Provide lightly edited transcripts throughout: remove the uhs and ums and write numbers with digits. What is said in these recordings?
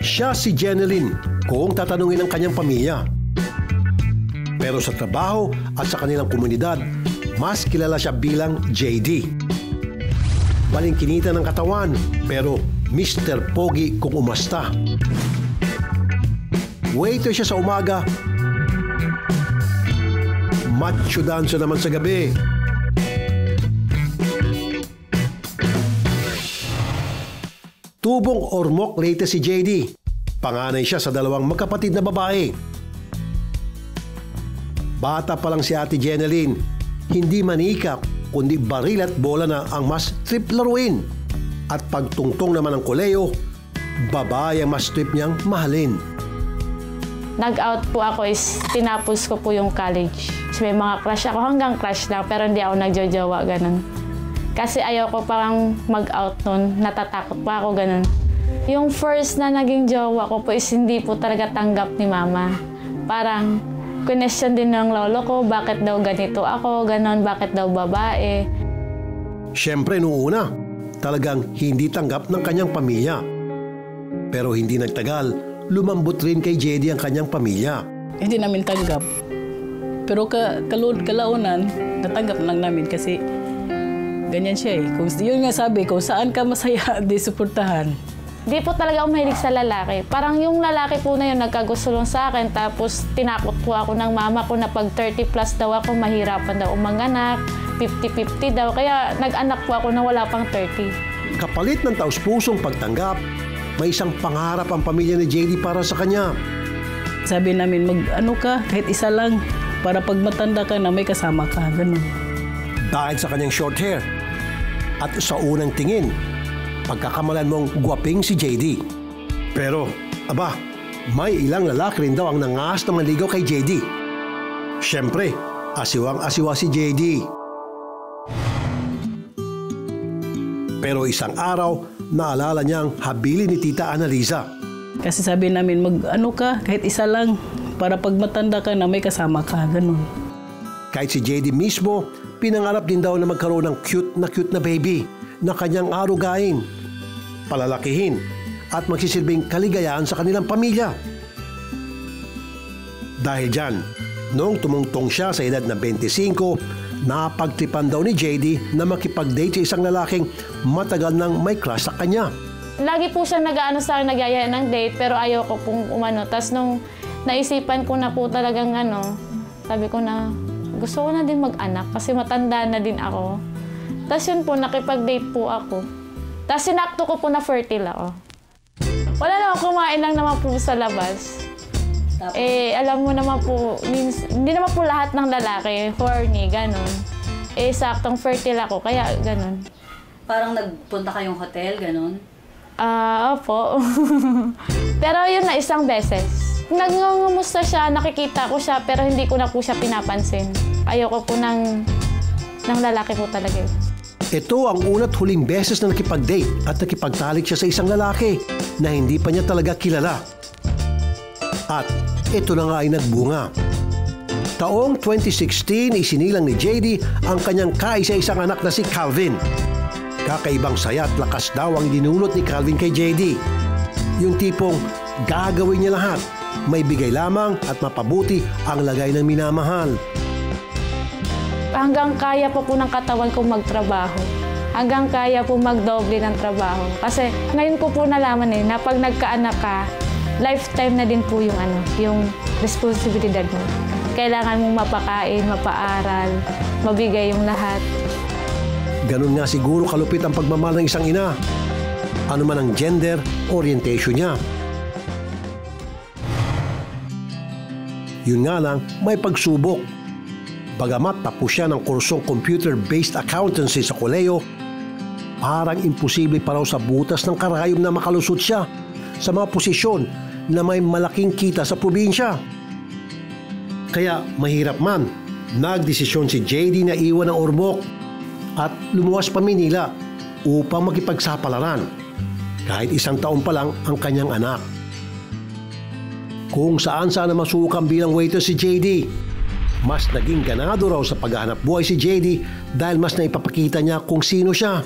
Siya si Jeneline kung tatanungin ang kanyang pamilya. Pero sa trabaho at sa kanilang komunidad, mas kilala siya bilang JD. Balingkinita ng katawan, pero Mr. Pogi kung umasta. Waiter siya sa umaga, macho dancer naman sa gabi. Tubong ormok latest si JD. Panganay siya sa dalawang magkapatid na babae. Bata pa lang si Ate Jeneline, hindi manika kundi baril at bola na ang mas trip laruin. At pagtungtong naman ng koleyo, babae ang mas trip niyang mahalin. Nag-out po ako is tinapos ko po yung college. So, may mga crush ako, hanggang crush lang, pero hindi ako nagjojowa, ganun. Kasi ayaw ko parang mag-out nun, natatakot pa ako, ganun. Yung first na naging jowa ko po is hindi po talaga tanggap ni mama. Parang question din ng lolo ko, bakit daw ganito ako, ganun, bakit daw babae. Siyempre noong una, talagang hindi tanggap ng kanyang pamilya. Pero hindi nagtagal, lumambot rin kay JD ang kanyang pamilya. Hindi namin tanggap. Pero kalaunan, natanggap lang namin kasi ganyan siya eh. Kung yun nga sabi, kung saan ka masaya, di suportahan. Di po talaga ako mahilig sa lalaki. Parang yung lalaki po na yun nagkagusto lang sa akin, tapos tinakot po ako ng mama ko na pag 30 plus daw ako, mahirapan daw umanganak, 50-50 daw. Kaya nag-anak po ako na wala pang 30. Kapalit ng taus-pusong pagtanggap, may isang pangarap ang pamilya ni JD para sa kanya. Sabi namin, mag-ano ka, kahit isa lang, para pag matanda ka na may kasama ka, ganun. Dahil sa kanyang short hair at sa unang tingin, pagkakamalan mong gwaping si JD. Pero, aba, may ilang lalaki rin daw ang nangas na manligaw kay JD. Siyempre, asiwang-asiwa si JD. Pero isang araw, naalala niyang habili ni Tita Annalisa. Kasi sabi namin, mag-ano ka, kahit isa lang, para pag matanda ka na may kasama ka, ganun. Kahit si JD mismo, pinangarap din daw na magkaroon ng cute na baby na kanyang arugain, palalakihin, at magsisilbing kaligayahan sa kanilang pamilya. Dahil dyan, noong tumungtong siya sa edad na 25, napagtripan daw ni JD na makipag-date sa isang lalaking matagal nang may crush sa kanya. Lagi po siyang nag-aano sa akin, nagyayaya ng date, pero ayaw ko pong umano. Tapos nung naisipan ko na po talagang sabi ko na gusto ko na din mag-anak kasi matanda na din ako. Tapos yun po, nakipag-date po ako. Tapos sinakto ko po na fertile ako. Wala naman, kumain lang naman po sa labas. Alam mo naman po, hindi naman po lahat ng lalaki, horny, ganun. Saktong fertile ako, kaya ganun. Parang nagpunta kayong hotel, ganun? Opo. Pero yun na, isang beses. Nagngumusta siya, nakikita ko siya, pero hindi ko na po siya pinapansin. Ayoko po ng lalaki po talaga. Ito ang una't huling beses na nakipag-date at nakipagtalik siya sa isang lalaki na hindi pa niya talaga kilala. At ito na nga ay nagbunga. Taong 2016, isinilang ni JD ang kanyang kaisa-isang anak na si Calvin. Kakaibang saya at lakas daw ang dinulot ni Calvin kay JD. Yung tipong gagawin niya lahat, may bigay lamang at mapabuti ang lagay ng minamahal. Hanggang kaya pa po ng katawan ko magtrabaho. Hanggang kaya po magdoble ng trabaho. Kasi ngayon ko po nalaman na pag nagkaanak ka, lifetime na din po yung responsibilidad mo. Kailangan mong mapakain, mapaaral, mabigay yung lahat. Ganun nga siguro kalupit ang pagmamahal ng isang ina. Ano man ang gender orientation niya. Yun nga lang, may pagsubok. Bagamat tapos siya ng kursong computer-based accountancy sa koleyo, parang imposible pa raw sa butas ng karayom na makalusot siya sa mga posisyon na may malaking kita sa probinsya. Kaya mahirap man, nagdesisyon si JD na iwan ang Ormoc at lumuwas pa Manila upang makipagsapalaran kahit 1 taon pa lang ang kanyang anak. Kung saan sana masukang bilang waiter si JD, mas naging ganado raw sa paghahanap buhay si JD dahil mas naipapakita niya kung sino siya.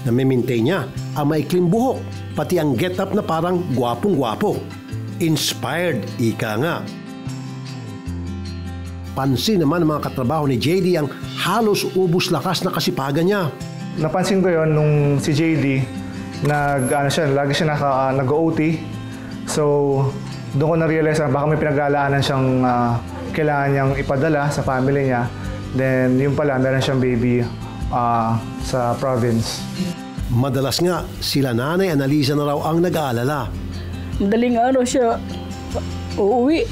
Nami-maintain niya ang maikling buhok, pati ang get-up na parang gwapong-gwapo. Inspired, ika nga. Pansin naman ng mga katrabaho ni JD ang halos ubus lakas na kasipagan niya. Napansin ko yon nung si JD, lagi siya nag-OT. So, doon ko na-realize na baka may pinag-aalaanan siyang kailangan niyang ipadala sa family niya. Then, yun pala, meron siyang baby sa province. Madalas nga, sila Nanay Annalisa na raw ang nag-aalala. Madaling araw siya uuwi.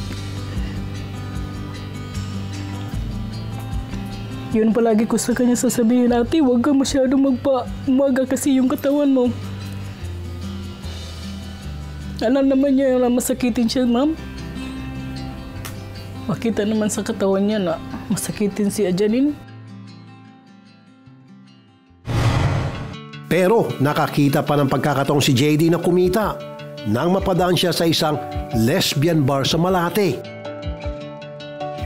Yun palagi ko sa kanya sasabihin, ate, huwag ka masyadong magpa-umaga kasi yung katawan mo. Alam naman niya na masakitin siya, ma'am. Makita naman sa katawan niya na masakitin si Janine. Pero nakakita pa ng pagkakataong si JD na kumita nang mapadaan siya sa isang lesbian bar sa Malate.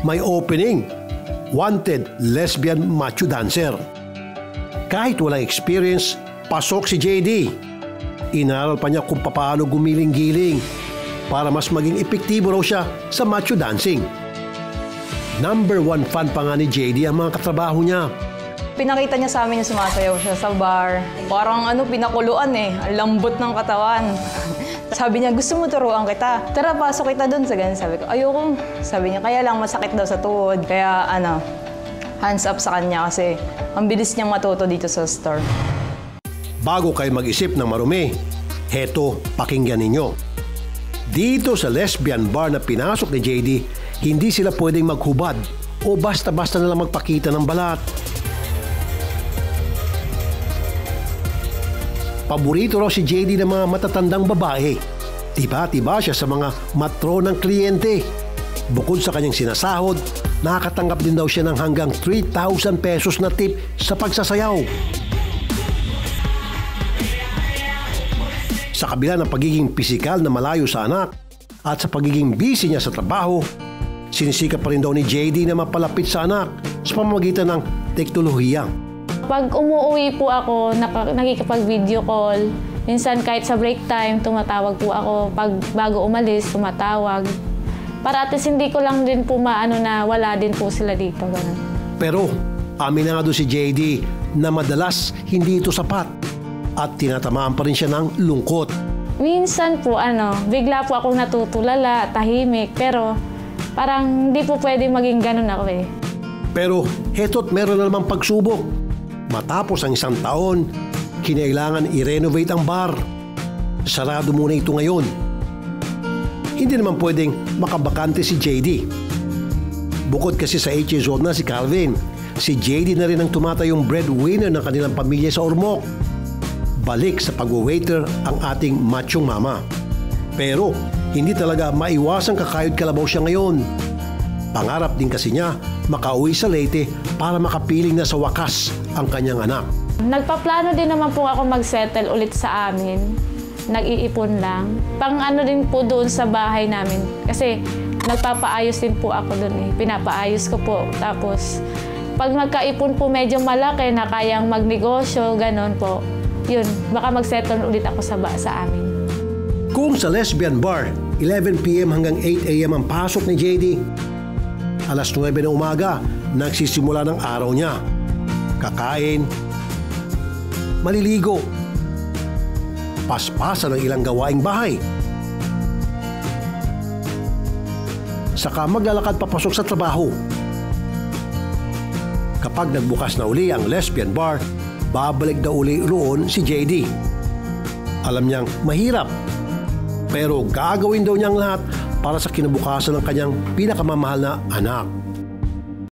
May opening, wanted lesbian macho dancer. Kahit walang experience, pasok si JD. Inaral pa niya kung paano gumiling-giling para mas maging epektibo raw siya sa macho dancing. Number 1 fan pa nga ni JD ang mga katrabaho niya. Pinakita niya sa amin na sumasayaw siya sa bar. Parang pinakuluan eh. Ang lambot ng katawan. Sabi niya, gusto mo turuan kita? Tara, pasok kita dun sa ganun. Sabi ko, ayoko. Sabi niya, kaya lang masakit daw sa tuhod. Kaya hands up sa kanya kasi ang bilis niyang matuto dito sa store. Bago kayo mag-isip ng marumi, heto, pakinggan ninyo. Dito sa lesbian bar na pinasok ni JD, hindi sila pwedeng maghubad o basta-basta na lang magpakita ng balat. Paborito raw si JD ng mga matatandang babae. Tiba-tiba siya sa mga matronang kliyente. Bukod sa kanyang sinasahod, nakakatanggap din daw siya ng hanggang 3,000 pesos na tip sa pagsasayaw. Sa kabila ng pagiging pisikal na malayo sa anak at sa pagiging busy niya sa trabaho, sinisikap pa rin daw ni JD na mapalapit sa anak sa pamamagitan ng teknolohiya. Pag umuwi po ako, nakikipag-video call. Minsan kahit sa break time, tumatawag po ako. Pag bago umalis, tumatawag. Para at least hindi ko lang din po na wala din po sila dito. Ganun. Pero amin na nga doon si JD na madalas hindi ito sapat at tinatamaan pa rin siya ng lungkot. Minsan po, bigla po akong natutulala, tahimik. Pero parang hindi po pwede maging ganun ako eh. Pero heto't meron na namang pagsubok. Matapos ang 1 taon, kinailangan i-renovate ang bar. Sarado muna ito ngayon. Hindi naman pwedeng makabakante si JD. Bukod kasi sa HA zone na si Calvin, si JD na rin ang tumatayong breadwinner ng kanilang pamilya sa Ormoc. Balik sa pag-waiter ang ating machong mama. Pero hindi talaga maiwasang kakayod kalabaw siya ngayon. Pangarap din kasi niya makauwi sa Leyte para makapiling na sa wakas ang kanyang anak. Nagpaplano din naman po ako mag-settle ulit sa amin. Nag-iipon lang. Din po doon sa bahay namin. Kasi nagpapaayos din po ako doon eh. Pinapaayos ko po. Tapos pag nagkaipon po medyo malaki na kayang magnegosyo, ganon po. Yun, baka mag-settle ulit ako sa amin. Kung sa lesbian bar, 11 p.m. hanggang 8 a.m. ang pasok ni JD, alas 9 ng umaga, nagsisimula ng araw niya. Kakain, maliligo, paspasan ng ilang gawaing bahay. Saka maglalakad papasok sa trabaho. Kapag nagbukas na uli ang lesbian bar, babalik daw uli roon si JD. Alam niyang mahirap, pero gagawin daw niyang lahat para sa kinabukasan ng kanyang pinakamamahal na anak.